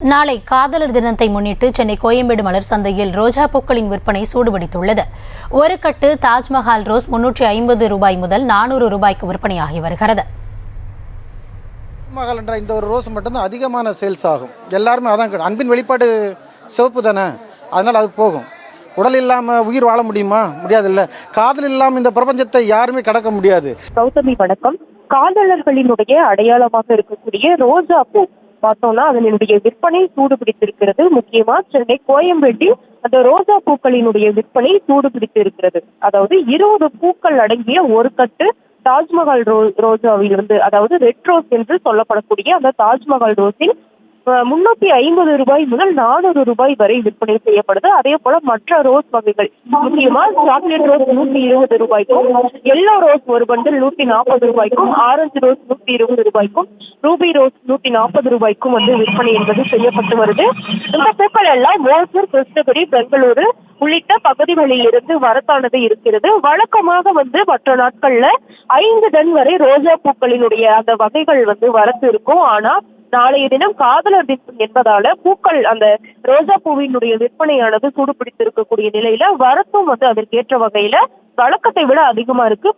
நாளை காதலர் தினத்தை முன்னிட்டு சென்னை கோயம்பேடு மலர் சந்தையில் ரோஜா பூக்களின் விற்பனை சூடுபிடித்துள்ளது. ஒரு கட்டு தாஜ்மஹால் ரோஸ் 350 ரூபாய் முதல் 400 ரூபாய்க்கு விற்பனையாகி வருகிறது. தாஜ்மஹால் என்ற இந்த ஒரு ரோஸ் மட்டும்தான் அதிகமான சேல்ஸ் ஆகும். எல்லாருமே அதான் அன்பின் வெளிப்பாடு சிவப்பு தானே, அதனால் அது போகும். உடல் இல்லாமல் உயிர் வாழ முடியுமா? முடியாதுல்ல. காதல் இல்லாமல் இந்த பிரபஞ்சத்தை யாருமே கடக்க முடியாது. கௌதமி வணக்கம். காதலர்களினுடைய அடையாளமாக இருக்கக்கூடிய ரோஜா பூ பார்த்தோம்னா அதனுடைய விற்பனை சூடு பிடித்திருக்கிறது. முக்கியமா சென்னை கோயம்பேட்டில் அந்த ரோஜா பூக்களினுடைய விற்பனை சூடு பிடித்து இருக்கிறது. அதாவது 20 பூக்கள் அடங்கிய ஒரு கட்டு தாஜ்மஹால் ரோஜாவிலிருந்து, அதாவது ரெட் ரோஸ் என்று சொல்லப்படக்கூடிய அந்த தாஜ்மஹால் ரோஸில் 350 ரூபாய் முதல் 400 ரூபாய் வரை விற்பனை செய்யப்படுது. அதே போல மற்ற ரோஸ் வகைகள், முக்கியமா சாக்லேட் ரோஸ் 120 ரூபாய்க்கும், எல்லோ ரோஸ் ஒரு பண்டில் 140 ரூபாய்க்கும், ஆரஞ்சு ரோஸ் 120 ரூபாய்க்கும், ரூபி ரோஸ் 140 ரூபாய்க்கும் விற்பனை என்பது செய்யப்பட்டு வருது. இந்த பூக்கள் எல்லாம் மோசூர், கிருஷ்ணகிரி, பெங்களூரு உள்ளிட்ட பகுதிகளில் இருந்து வரத்தானது இருக்கிறது. வழக்கமாக மற்ற நாட்கள்ல 5 டன் வரை ரோஜா பூக்களினுடைய அந்த வகைகள் வரத்து இருக்கும். ஆனா நாளைய தினம் காதலர் தினம் என்பதால பூக்கள், அந்த ரோஜா பூவினுடைய விற்பனையானது சூடுபிடித்திருக்கக்கூடிய நிலையில வரத்தும் அதற்கேற்ற வகையில வழக்கத்தை விட அதிகமா இருக்கு.